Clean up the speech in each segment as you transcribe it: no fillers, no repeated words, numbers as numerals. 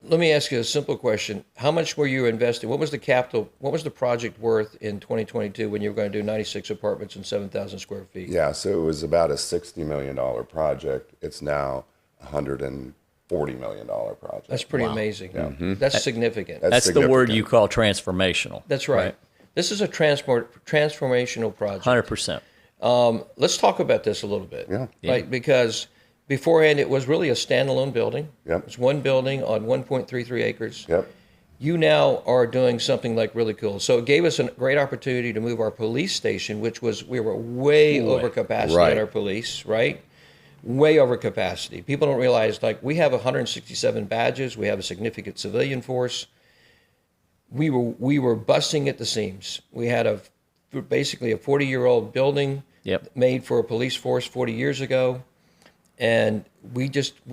let me ask you a simple question. How much were you investing? What was the capital? What was the project worth in 2022 when you were going to do 96 apartments and 7,000 square feet? Yeah, so it was about a $60 million project. It's now $140 million project. That's pretty amazing. Yeah. That's significant. That's significant. the word you call transformational. That's right. This is a transformational project. 100%. Let's talk about this a little bit. Yeah. Right, because beforehand it was really a standalone building. Yep. It's one building on 1.33 acres. Yep. You now are doing something like really cool. So it gave us a great opportunity to move our police station, which was, we were way over capacity Right. at our police, right? Way over capacity. People don't realize, like, we have 167 badges. We have a significant civilian force. We were busting at the seams. We had basically a 40-year-old building made for a police force 40 years ago, and we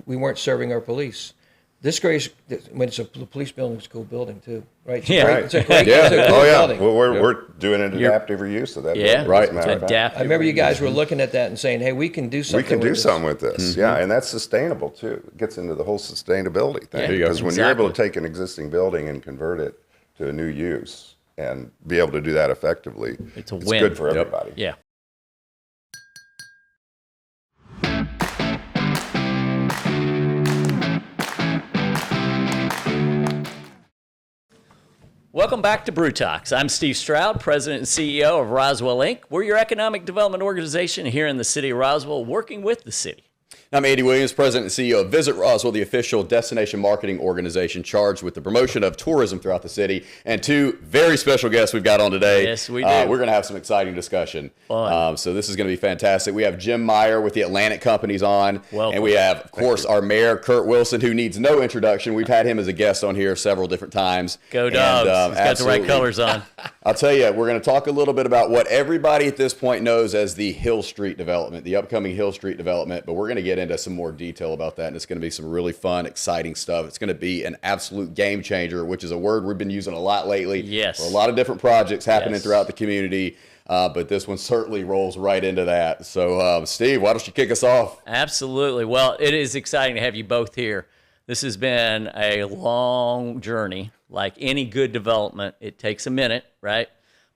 weren't serving our police. This great, when it's a police building, it's a cool building too, right? It's a great building. Well, we're doing an adaptive reuse of that. building, right. as a matter of fact. Adaptive. I remember you guys were looking at that and saying, "Hey, we can do something. We can do with something with this, yeah, and that's sustainable too. It gets into the whole sustainability thing because when you're able to take an existing building and convert it to a new use and be able to do that effectively, it's a win. Good for everybody. Yeah. Welcome back to Brew Talks. I'm Steve Stroud, President and CEO of Roswell Inc. We're your economic development organization here in the city of Roswell, working with the city. I'm Andy Williams, President and CEO of Visit Roswell, the official destination marketing organization charged with the promotion of tourism throughout the city. And two very special guests we've got on today. Yes, we do. We're going to have some exciting discussion. So this is going to be fantastic. We have Jim Meyer with the Atlantic Companies on. Welcome. And we have, of course, our mayor, Kurt Wilson, who needs no introduction. We've had him as a guest on here several different times. Go Dogs. He's got the right colors on. I'll tell you, we're going to talk a little bit about what everybody at this point knows as the Hill Street development, the upcoming Hill Street development, but we're going to get into some more detail about that, and it's going to be some really fun, exciting stuff. It's going to be an absolute game changer, which is a word we've been using a lot lately. Yes. For a lot of different projects happening throughout the community, but this one certainly rolls right into that. So, Steve, why don't you kick us off? Absolutely. Well, it is exciting to have you both here. This has been a long journey. Like any good development, it takes a minute, right?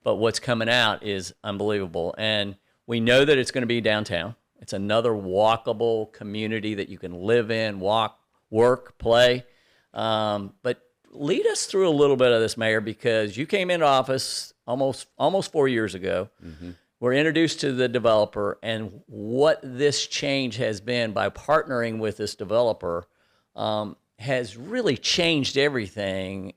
But what's coming out is unbelievable. And we know that it's going to be downtown. It's another walkable community that you can live in, walk, work, play. But lead us through a little bit of this, Mayor, because you came into office almost 4 years ago. Mm-hmm. We're introduced to the developer and what this change has been by partnering with this developer has really changed everything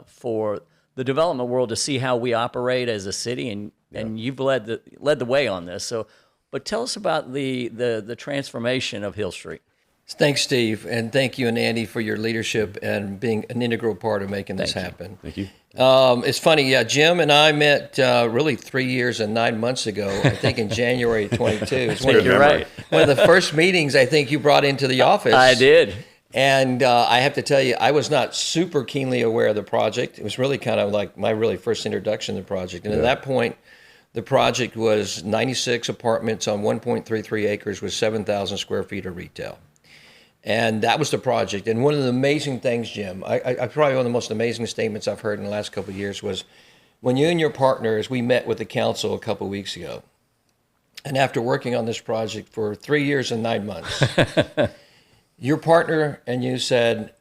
for the development world to see how we operate as a city, and you've led the way on this. So, but tell us about the transformation of Hill Street. Thanks, Steve, and thank you and Andy for your leadership and being an integral part of making this happen. Thank you. It's funny, Jim and I met really 3 years and 9 months ago, I think in January 22. It's You're right. One of the first meetings I think you brought into the office. I did. And I have to tell you, I was not super keenly aware of the project. It was really kind of like my really first introduction to the project. And at that point, the project was 96 apartments on 1.33 acres with 7,000 square feet of retail. And that was the project. And one of the amazing things, Jim, I probably one of the most amazing statements I've heard in the last couple of years was when you and your partners, we met with the council a couple of weeks ago. And after working on this project for 3 years and 9 months, your partner and you said,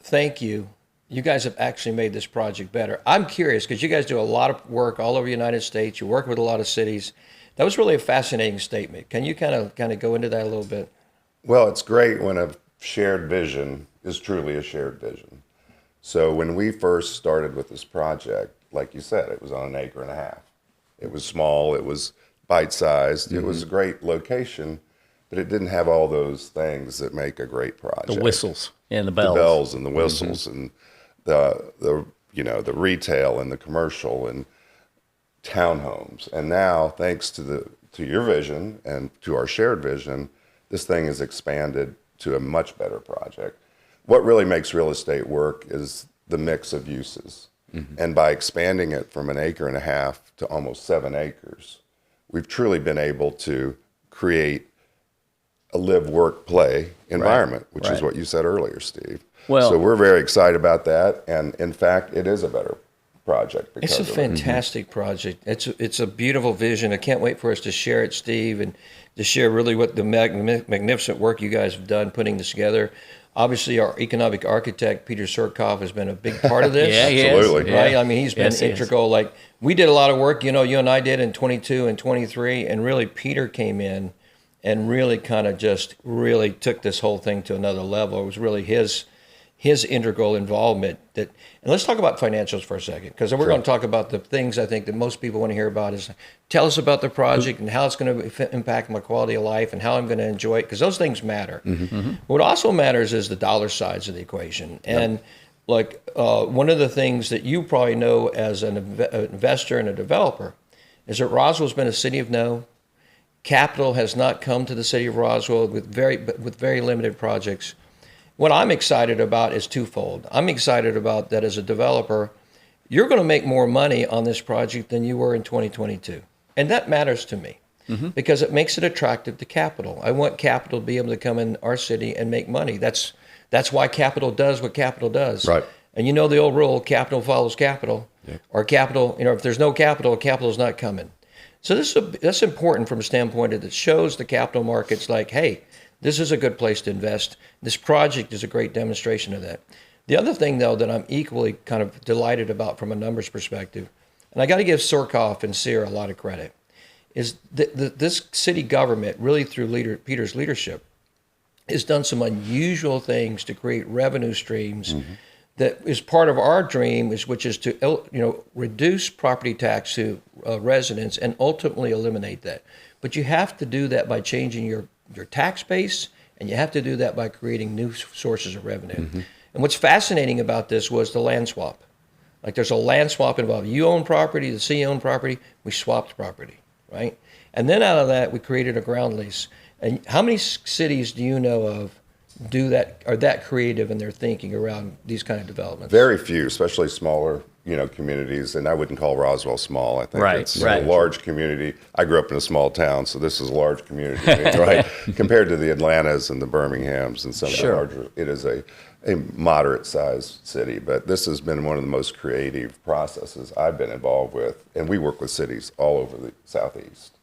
thank you. You guys have actually made this project better. I'm curious because you guys do a lot of work all over the United States. You work with a lot of cities. That was really a fascinating statement. Can you kind of go into that a little bit? Well, it's great when a shared vision is truly a shared vision. So when we first started with this project, like you said, it was on 1.5 acres. It was small. It was bite-sized. Mm-hmm. It was a great location. But it didn't have all those things that make a great project. The whistles and the bells. The bells and the whistles and the retail and the commercial and townhomes. And now, thanks to your vision and to our shared vision, this thing has expanded to a much better project. What really makes real estate work is the mix of uses. Mm-hmm. And by expanding it from 1.5 acres to almost 7 acres, we've truly been able to create a live, work, play environment, which is Right. what you said earlier, Steve. Well- so we're very excited about that, and in fact, it is a better project because It's a of it. fantastic project. It's a beautiful vision. I can't wait for us to share it, Steve, and to share really what the magnificent work you guys have done putting this together. Obviously, our economic architect, Peter Surkoff, has been a big part of this. Yeah, he is. Absolutely. Right? Yeah. I mean, he's been Yes, he is. integral. Like, we did a lot of work, you and I did in 22 and 23, and really Peter came in and really kind of just really took this whole thing to another level. It was really his integral involvement. And let's talk about financials for a second, because we're going to talk about the things I think that most people want to hear about is tell us about the project and how it's going to impact my quality of life and how I'm going to enjoy it, because those things matter. What also matters is the dollar sides of the equation. And one of the things that you probably know as an investor and a developer is that Roswell's been a city of no. Capital has not come to the city of Roswell with very limited projects. What I'm excited about is twofold. I'm excited about that as a developer, you're going to make more money on this project than you were in 2022. And that matters to me because it makes it attractive to capital. I want capital to be able to come in our city and make money. That's why capital does what capital does. Right. And you know the old rule, capital follows capital. Yeah. Or capital, if there's no capital, capital is not coming. So that's important from a standpoint that it shows the capital markets like, hey, this is a good place to invest. This project is a great demonstration of that. The other thing, though, that I'm equally kind of delighted about from a numbers perspective, and I got to give Surkoff and Sear a lot of credit, is this city government, really through Peter's leadership, has done some unusual things to create revenue streams that is part of our dream, which is to reduce property tax to residents and ultimately eliminate that. But you have to do that by changing your tax base, and you have to do that by creating new sources of revenue. And what's fascinating about this was the land swap. Like, there's a land swap involved. You own property, the city owned property, we swapped property, right? And then out of that, we created a ground lease. And how many cities do you know of do that, are that creative in their thinking around these kind of developments? Very few, especially smaller, communities, and I wouldn't call Roswell small. I think it's a large community. I grew up in a small town, so this is a large community, right? Compared to the Atlantas and the Birminghams and some of the larger, it is a moderate-sized city. But this has been one of the most creative processes I've been involved with, and we work with cities all over the Southeast.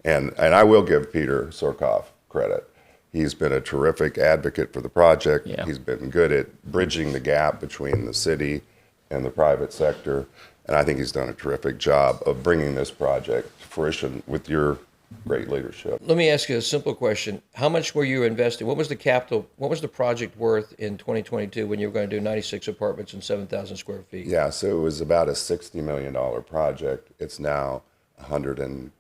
And I will give Peter Surkoff credit. He's been a terrific advocate for the project. Yeah. He's been good at bridging the gap between the city and the private sector. And I think he's done a terrific job of bringing this project to fruition with your great leadership. Let me ask you a simple question. How much were you investing? What was the capital? What was the project worth in 2022 when you were going to do 96 apartments and 7,000 square feet? Yeah, so it was about a $60 million project. It's now $140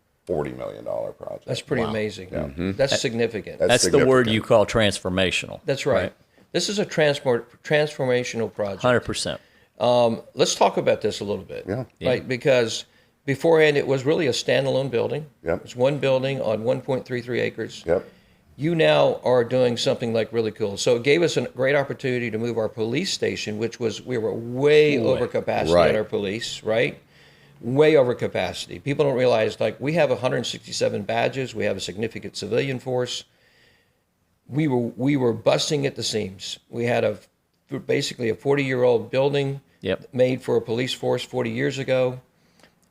million project. That's pretty amazing. Yeah. That's significant. That's the word you call transformational. That's right. This is a transformational project. 100%. Let's talk about this a little bit. Yeah. Right, because beforehand it was really a standalone building. Yep. It's one building on 1.33 acres. Yep. You now are doing something like really cool. So it gave us a great opportunity to move our police station, which was, we were way over capacity at our police, right? Way over capacity. People don't realize, like, we have 167 badges. We have a significant civilian force. We were busting at the seams. We had basically a 40-year-old building made for a police force 40 years ago,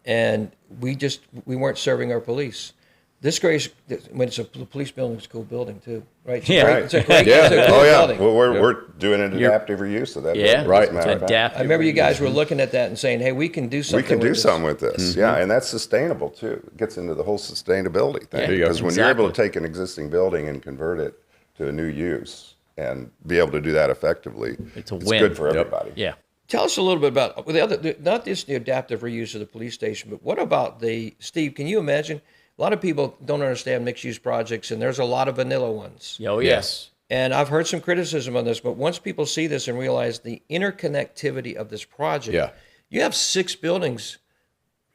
and we weren't serving our police. This great, when it's a police building, it's a cool building too, right? It's a great building. Well, we're doing an adaptive reuse of that. Yeah, building, right. I remember you guys were looking at that and saying, "Hey, we can do something. We can do something with this." Yeah, and that's sustainable too. It gets into the whole sustainability thing, because when you're able to take an existing building and convert it to a new use and be able to do that effectively, it's win. Good for everybody. Yeah. Tell us a little bit about the other, not just the adaptive reuse of the police station, but what about Steve, can you imagine? A lot of people don't understand mixed-use projects, and there's a lot of vanilla ones. Oh, yes. And I've heard some criticism on this, but once people see this and realize the interconnectivity of this project, you have 6 buildings,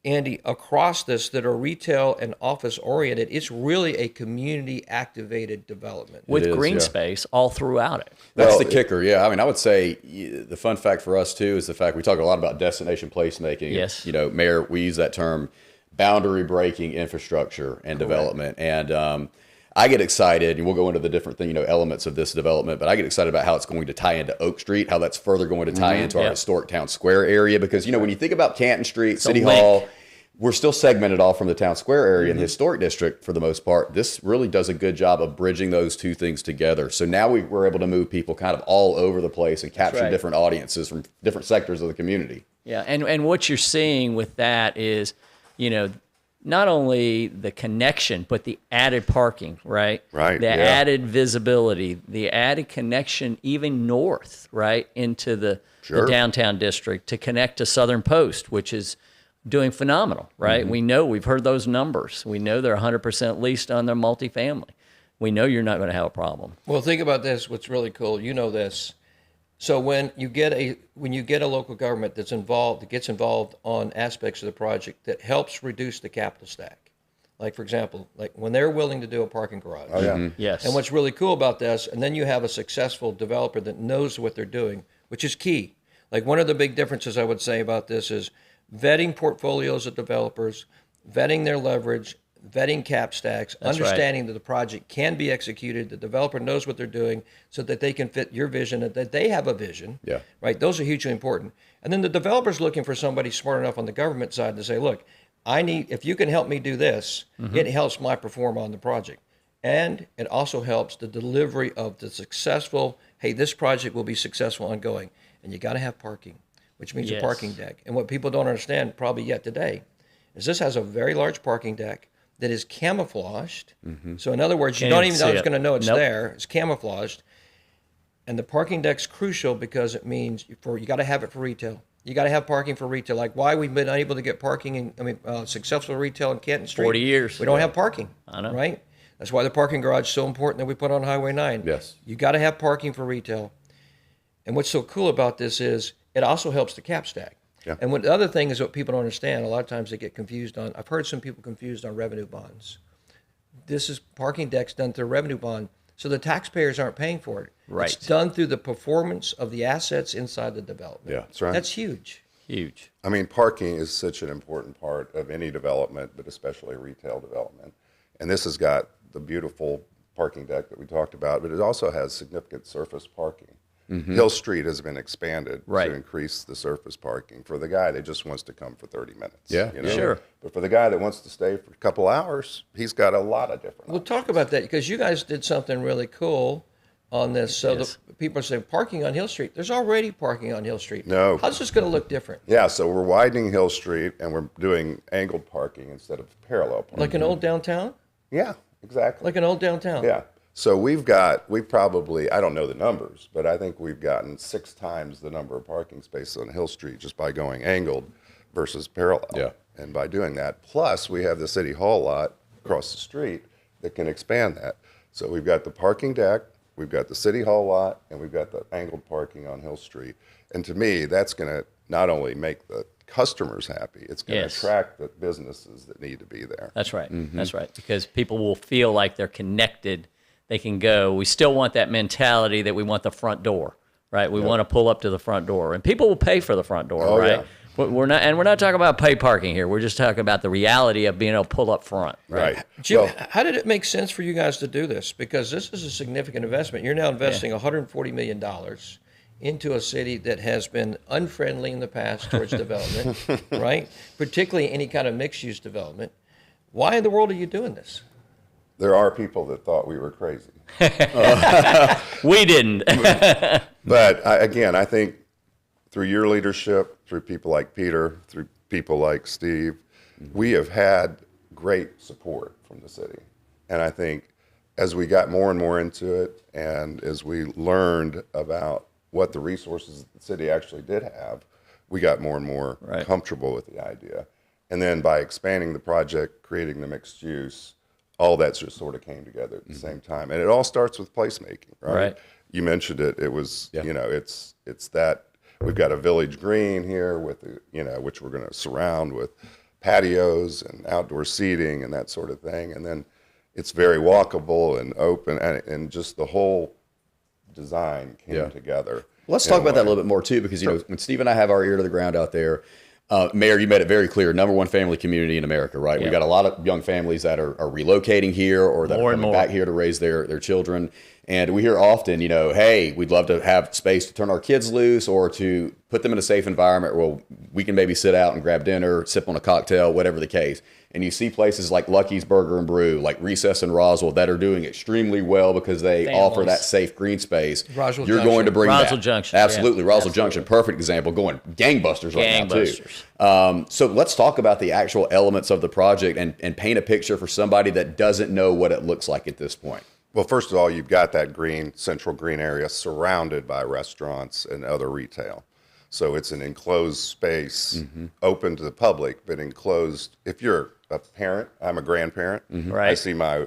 Andy, across this that are retail and office-oriented. It's really a community-activated development. With green space all throughout it. That's the kicker, I mean, I would say the fun fact for us, too, is the fact we talk a lot about destination placemaking. Yes. Mayor, we use that term, boundary breaking infrastructure and development. And I get excited, and we'll go into the different thing, elements of this development, but I get excited about how it's going to tie into Oak Street, how that's further going to tie into our historic town square area. Because, when you think about Canton Street, City Hall, we're still segmented off from the town square area and the historic district for the most part. This really does a good job of bridging those two things together. So now we're able to move people kind of all over the place and capture different audiences from different sectors of the community. Yeah, and what you're seeing with that is, not only the connection, but the added parking, right? Right. The added visibility, the added connection even north, right, into the downtown district to connect to Southern Post, which is doing phenomenal, right? We know, we've heard those numbers. We know they're 100% leased on their multifamily. We know you're not going to have a problem. Well, think about this. What's really cool, you know this. So when you get a local government that gets involved on aspects of the project that helps reduce the capital stack, like for example, like when they're willing to do a parking garage. Oh yeah. Yes. And what's really cool about this, and then you have a successful developer that knows what they're doing, which is key. Like one of the big differences I would say about this is vetting portfolios of developers, vetting their leverage, vetting cap stacks, understanding that the project can be executed, the developer knows what they're doing so that they can fit your vision, and that they have a vision, right? Those are hugely important. And then the developer's looking for somebody smart enough on the government side to say, look, if you can help me do this, it helps my perform on the project. And it also helps the delivery of the successful, hey, this project will be successful ongoing. And you got to have parking, which means a parking deck. And what people don't understand probably yet today is this has a very large parking deck that is camouflaged. So in other words, you don't even know it's going to know it's there. It's camouflaged. And the parking deck's crucial because it means you got to have it for retail. You got to have parking for retail. Like why we've been unable to get parking successful retail in Canton Street. 40 years. We don't have parking. I know. Right? That's why the parking garage is so important that we put on Highway 9. Yes. You got to have parking for retail. And what's so cool about this is it also helps the cap stack. Yeah. And the other thing is what people don't understand, a lot of times they get confused on, I've heard some people confused on revenue bonds. This is parking decks done through a revenue bond, so the taxpayers aren't paying for it. Right. It's done through the performance of the assets inside the development. Yeah, that's right. That's huge. Huge. I mean, parking is such an important part of any development, but especially retail development. And this has got the beautiful parking deck that we talked about, but it also has significant surface parking. Hill Street has been expanded to increase the surface parking for the guy that just wants to come for 30 minutes. Yeah, sure. But for the guy that wants to stay for a couple hours, he's got a lot of different We'll options. talk about that because you guys did something really cool on this. So Yes. the people are saying parking on Hill Street. There's already parking on Hill Street. No. How's this going to look different? Yeah, so we're widening Hill Street and we're doing angled parking instead of parallel parking. Like an old downtown? Yeah, exactly. Like an old downtown? Yeah. So we probably, I don't know the numbers, but I think we've gotten 6 times the number of parking spaces on Hill Street just by going angled versus parallel. Yeah. And by doing that, plus we have the City Hall lot across the street that can expand that. So we've got the parking deck, we've got the City Hall lot, and we've got the angled parking on Hill Street. And to me, that's going to not only make the customers happy, it's going to attract the businesses that need to be there. That's right. That's right. Because people will feel like they're connected. They can go. We still want that mentality that we want the front door, right? We want to pull up to the front door, and people will pay for the front door, right? Yeah. But we're not talking about paid parking here. We're just talking about the reality of being able to pull up front, right? Jim, how did it make sense for you guys to do this? Because this is a significant investment. You're now investing $140 million into a city that has been unfriendly in the past towards development, right? Particularly any kind of mixed-use development. Why in the world are you doing this? There are people that thought we were crazy. We didn't. But again, I think through your leadership, through people like Peter, through people like Steve, we have had great support from the city. And I think as we got more and more into it, and as we learned about what the resources the city actually did have, we got more and more comfortable with the idea. And then by expanding the project, creating the mixed use, all that just sort of came together at the same time. And it all starts with placemaking, right? You mentioned it. It was, it's that we've got a village green here with, which we're going to surround with patios and outdoor seating and that sort of thing. And then it's very walkable and open, and just the whole design came together. Let's talk about that a little bit more too, because when Steve and I have our ear to the ground out there, Mayor, you made it very clear. Number one family community in America, right? Yep. We got a lot of young families that are relocating here or that More are and coming more. back here to raise their children. And we hear often, hey, we'd love to have space to turn our kids loose or to put them in a safe environment where we can maybe sit out and grab dinner, sip on a cocktail, whatever the case. And you see places like Lucky's Burger and Brew, like Recess in Roswell, that are doing extremely well because they offer that safe green space. Roswell You're Junction. going to bring Roswell that. Junction, Absolutely. yeah. Roswell Junction, perfect example, going gangbusters right now, Gangbusters. too. So let's talk about the actual elements of the project and paint a picture for somebody that doesn't know what it looks like at this point. Well, first of all, you've got that central green area surrounded by restaurants and other retail. So it's an enclosed space, open to the public, but enclosed. If you're a parent, I'm a grandparent. Right. I see my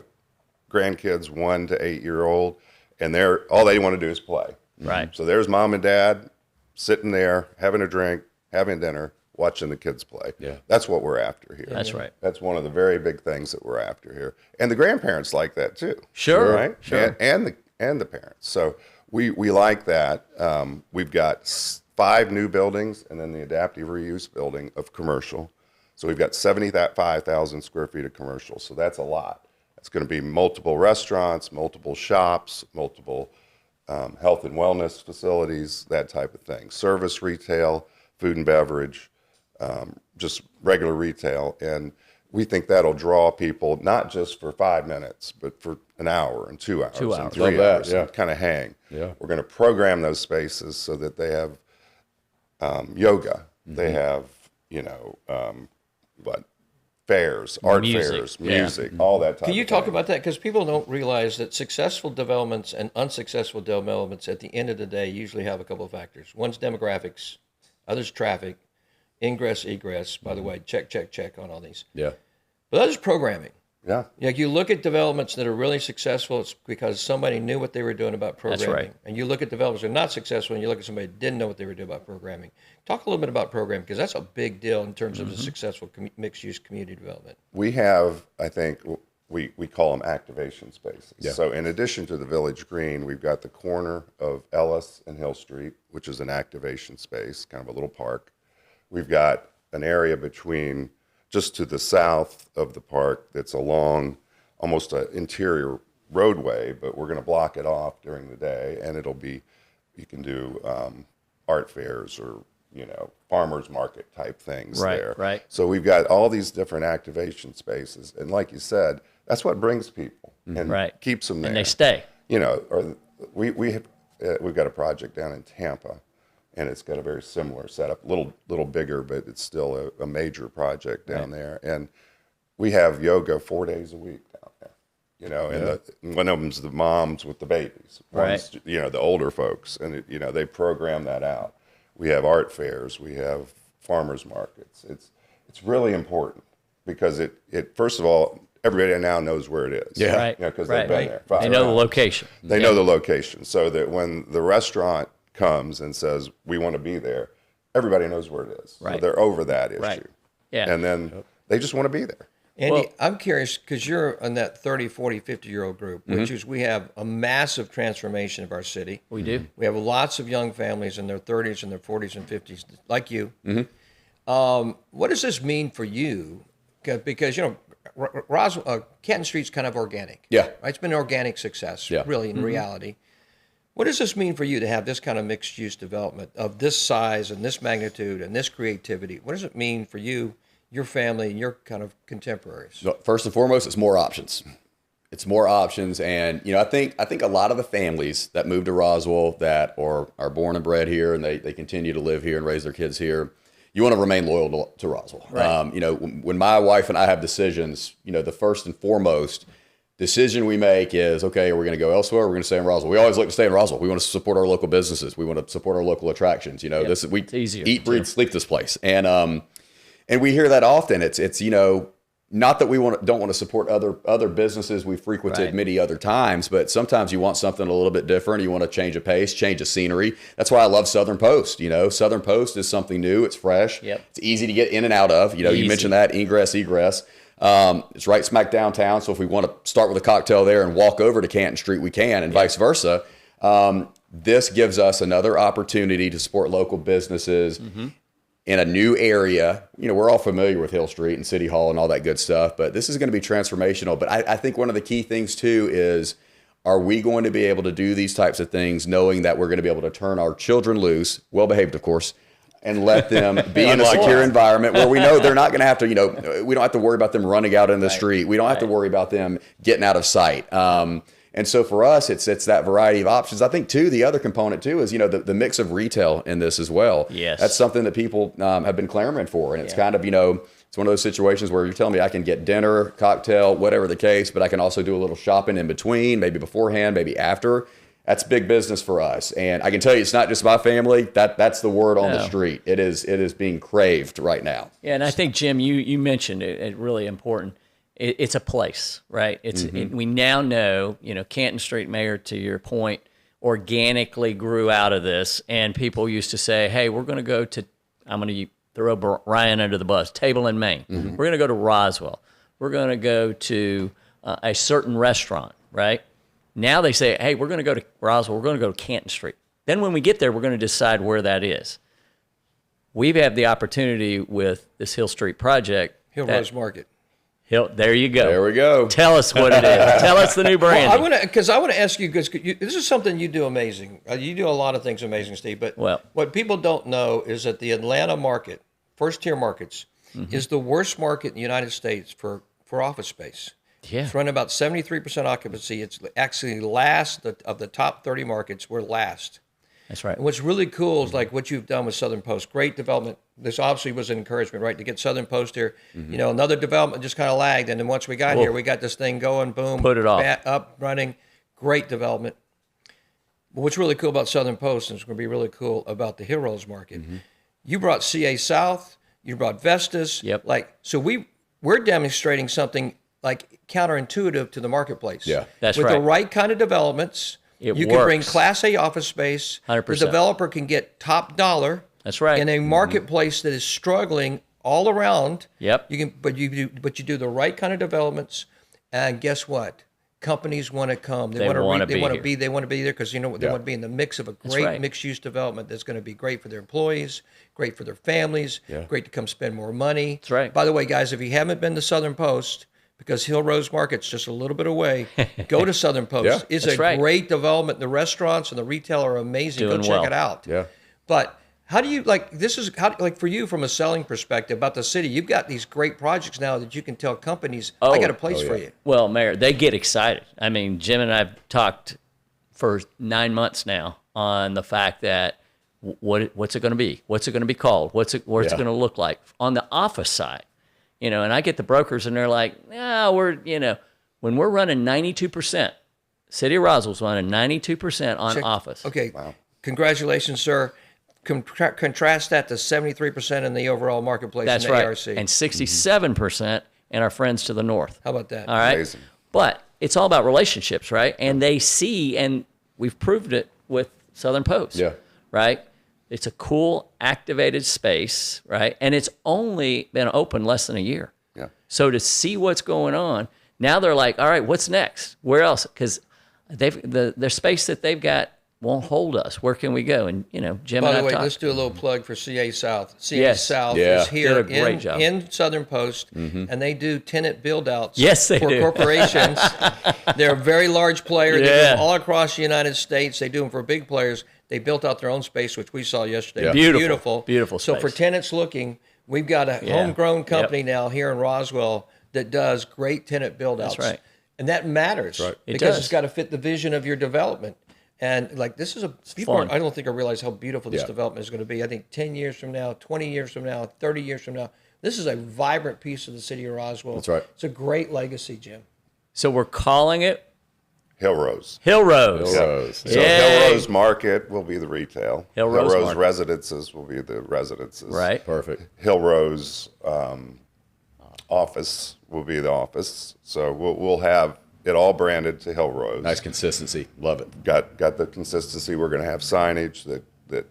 grandkids, 1 to 8 year old, and all they want to do is play. Right. So there's mom and dad sitting there, having a drink, having dinner, watching the kids play. Yeah. That's what we're after here. That's right. That's one of the very big things that we're after here. And the grandparents like that too. Sure. Right? Sure. And the parents. So we like that. We've got 5 new buildings and then the adaptive reuse building of commercial. So we've got 75,000 square feet of commercial. So that's a lot. It's going to be multiple restaurants, multiple shops, multiple health and wellness facilities, that type of thing. Service retail, food and beverage, just regular retail. And we think that'll draw people not just for 5 minutes, but for an hour and 2 hours, 2 and hours. 3 Love that, hours, yeah. and kind of hang. Yeah. We're going to program those spaces so that they have yoga. They have, fairs, art Music. fairs, Yeah. music, all that type Can you of talk thing. about that? Because people don't realize that successful developments and unsuccessful developments at the end of the day usually have a couple of factors. One's demographics, others traffic, ingress, egress. By the way, check on all these. Yeah. But others programming. Yeah. Like you look at developments that are really successful, it's because somebody knew what they were doing about programming. right. And you look at developments that are not successful, and you look at somebody that didn't know what they were doing about programming. Talk a little bit about programming, because that's a big deal in terms of the successful mixed-use community development. We have, I think, we call them activation spaces. Yeah. So in addition to the Village Green, we've got the corner of Ellis and Hill Street, which is an activation space, kind of a little park. We've got an area between just to the south of the park that's along almost an interior roadway, but we're going to block it off during the day, and it'll be, you can do art fairs or, farmers market type things Right, there. right. So we've got all these different activation spaces, and like you said, that's what brings people and Right. keeps them there. And they stay. Or we've got a project down in Tampa, and it's got a very similar setup, a little bigger, but it's still a major project down there. And we have yoga 4 days a week down there, and one of them's the moms with the babies, one's, the older folks, and they program that out. We have art fairs, we have farmers markets. It's really important because it first of all, everybody now knows where it is. Yeah. Right. Because right. they've been there. They know the location. They know the location, so that when the restaurant comes and says, we want to be there, everybody knows where it is. Right. So they're over that issue. Right. Yeah. And then they just want to be there. Andy, Well- I'm curious, because you're in that 30, 40, 50-year-old group, which is we have a massive transformation of our city. We do. We have lots of young families in their 30s and their 40s and 50s, like you. What does this mean for you? Because, Roswell, Canton Street's kind of organic. Yeah. Right? It's been organic success, Yeah. really, in reality. What does this mean for you to have this kind of mixed-use development of this size and this magnitude and this creativity? What does it mean for you, your family, and your kind of contemporaries? So first and foremost, it's more options. It's more options, and I think a lot of the families that move to Roswell that are born and bred here, and they continue to live here and raise their kids here, you want to remain loyal to Roswell. Right. When my wife and I have decisions, the first and foremost decision we make is, okay, are we going to go elsewhere? Or are we going to stay in Roswell? We always like to stay in Roswell. We want to support our local businesses. We want to support our local attractions. It's easier, eat, breathe, sleep this place, and we hear that often. It's not that we don't want to support other businesses we've frequented Right. many other times, but sometimes you want something a little bit different. You want to change a pace, change a scenery. That's why I love Southern Post. Southern Post is something new. It's fresh. Yep. It's easy to get in and out of. You Easy. mentioned that ingress, egress. It's right smack downtown. So if we want to start with a cocktail there and walk over to Canton Street, we can, and vice versa. This gives us another opportunity to support local businesses in a new area. We're all familiar with Hill Street and City Hall and all that good stuff, but this is going to be transformational. But I think one of the key things too is, are we going to be able to do these types of things knowing that we're going to be able to turn our children loose, well behaved, of course, and let them be in a secure environment where we know they're not going to have to, we don't have to worry about them running out in the street. We don't have to worry about them getting out of sight. And so for us, it's that variety of options. I think too, the other component too is, the mix of retail in this as well. Yes. That's something that people have been clamoring for. And it's kind of, it's one of those situations where you're telling me I can get dinner, cocktail, whatever the case, but I can also do a little shopping in between, maybe beforehand, maybe after. That's big business for us. And I can tell you, it's not just my family. That's the word on the street. It is being craved right now. Yeah, and I think, Jim, you mentioned it really important. It's a place, right? We now know, Canton Street, Meyer, to your point, organically grew out of this. And people used to say, hey, we're going to go to, I'm going to throw Ryan under the bus, Table in Maine. We're going to go to Roswell. We're going to go to a certain restaurant, right? Now they say, hey, we're going to go to Roswell. We're going to go to Canton Street. Then when we get there, we're going to decide where that is. We've had the opportunity with this Hill Street project. Hillrose Market. There you go. There we go. Tell us what it is. Tell us the new branding. Well, I want to ask you, because this is something you do amazing. You do a lot of things amazing, Steve. But what people don't know is that the Atlanta market, first-tier markets, is the worst market in the United States for office space. Yeah. It's running about 73% occupancy. It's actually last of the top 30 markets. We're last. That's right. And what's really cool is like what you've done with Southern Post. Great development. This obviously was an encouragement, right, to get Southern Post here. Another development just kind of lagged, and then once we got here, we got this thing going. Boom, put it off. Up, running. Great development. But what's really cool about Southern Post, and it's going to be really cool about the Hillrose Market, you brought CA South, you brought Vestas. Yep. So we're demonstrating something like counterintuitive to the marketplace. Yeah, that's with right. the right kind of developments. You can bring Class A office space. 100%. The developer can get top dollar. That's right. In a marketplace that is struggling all around. Yep. But you do the right kind of developments, and guess what? Companies want to come. They want to be there because they want to be in the mix of a great mixed-use development that's going to be great for their employees, great for their families, great to come spend more money. That's right. By the way, guys, if you haven't been to Southern Post, because Hillrose Market's just a little bit away, go to Southern Post. It's a great development. The restaurants and the retail are amazing. Go check it out. Yeah. But how do you for you from a selling perspective about the city? You've got these great projects now that you can tell companies, I got a place for you. Well, Mayor, they get excited. I mean, Jim and I have talked for 9 months now on the fact that what's it going to be? What's it going to be called? What's it going to look like on the office side? And I get the brokers and they're like, when we're running 92%, City of Roswell's running 92% on office. Okay. Wow. Congratulations, sir. Contrast that to 73% in the overall marketplace in the ARC. And 67% in our friends to the north. How about that? All right. Amazing. But it's all about relationships, right? And they see, and we've proved it with Southern Post. Yeah. Right? It's a cool, activated space, right? And it's only been open less than a year. Yeah. So to see what's going on, now they're like, all right, what's next? Where else? Because the space that they've got won't hold us. Where can we go? And, Jim By and I the way, talked. let's do a little plug for CA South. CA South Yeah. is here Did a great job. in Southern Post, and they do tenant build-outs Yes, they for do. corporations. They're a very large player. They do Yeah. them all across the United States. They do them for big players. They built out their own space, which we saw yesterday. Yeah. Beautiful So for space. tenants looking, we've got a homegrown company now here in Roswell that does great tenant build-outs. That's right. And that matters Right. It because does. it's got to fit the vision of your development. And this is I don't think I realize how beautiful this development is going to be. I think 10 years from now, 20 years from now, 30 years from now, this is a vibrant piece of the city of Roswell. That's right. It's a great legacy, Jim. So we're calling it Hillrose. Hillrose. Hillrose. So Yay. Hillrose Market will be the retail. Hillrose Market. Residences will be the residences. Right. Perfect. Hillrose office will be the office. So we'll have it all branded to Hillrose. Nice consistency. Love it. Got the consistency. We're going to have signage that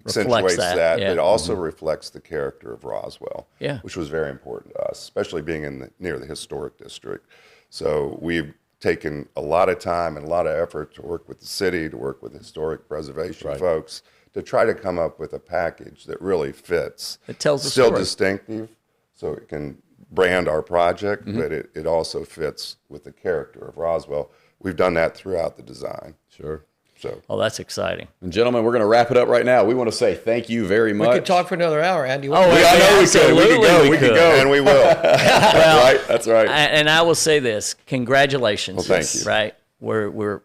accentuates that, yeah. It also reflects the character of Roswell, Yeah. which was very important to us, especially being near the historic district. So we've taken a lot of time and a lot of effort to work with the city, to work with historic preservation folks, to try to come up with a package that really fits. It tells the still story. distinctive, so it can brand our project, but it also fits with the character of Roswell. We've done that throughout the design. Sure. So Oh, that's exciting. And gentlemen, we're going to wrap it up right now. We want to say thank you very much. We could talk for another hour, Andy. Oh, I know we could. absolutely We could go. and we will. Right? That's right. And I will say this: congratulations. Well, thank you. Right, we're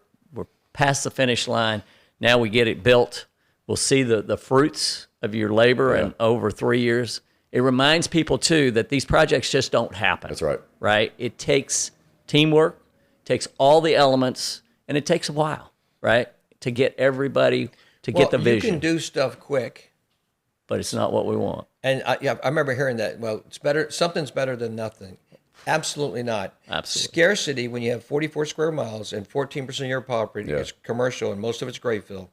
past the finish line. Now we get it built. We'll see the fruits of your labor and over 3 years. It reminds people too that these projects just don't happen. That's right. Right. It takes teamwork, takes all the elements, and it takes a while. Right, to get everybody to get the vision. You can do stuff quick, but it's not what we want. and I remember hearing that. Well, it's better. Something's better than nothing. Absolutely not. Absolutely. Scarcity, when you have 44 square miles and 14% of your property Yeah. is commercial and most of it's gray fill,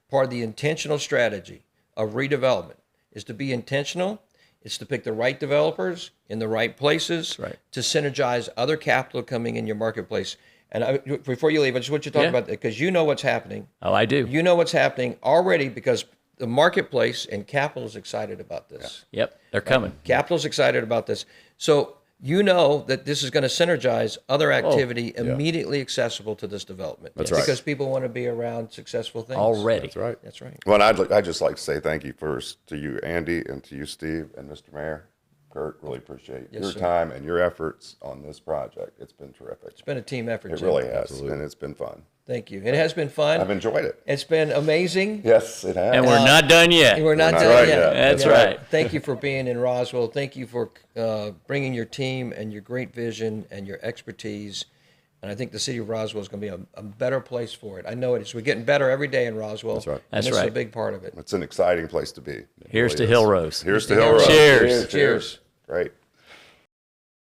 part of the intentional strategy of redevelopment is to be intentional. It's to pick the right developers in the right places Right. to synergize other capital coming in your marketplace. And before you leave, I just want you to talk about that because you know what's happening. Oh, I do. You know what's happening already because the marketplace and capital is excited about this. Yep, they're coming. Capital's excited about this. So you know that this is going to synergize other activity immediately accessible to this development. That's right. Because people want to be around successful things. Already. That's right. That's right. Well, I'd just like to say thank you first to you, Andy, and to you, Steve, and Mr. Mayor. Kurt, really appreciate your sir. time and your efforts on this project. It's been terrific. It's been a team effort. It Jim. really has, and it's been fun. Thank you. It has been fun. I've enjoyed it. It's been amazing. Yes, it has. And we're not done yet. We're not not done right yet. yet. That's Yeah. right. Thank you for being in Roswell. Thank you for bringing your team and your great vision and your expertise. And I think the city of Roswell is going to be a better place for it. I know it is. We're getting better every day in Roswell. That's right. And That's this is a right. big part of it. It's an exciting place to be. It Here's really to is. Hillrose. Here's to Hillrose. Cheers. Cheers. Great.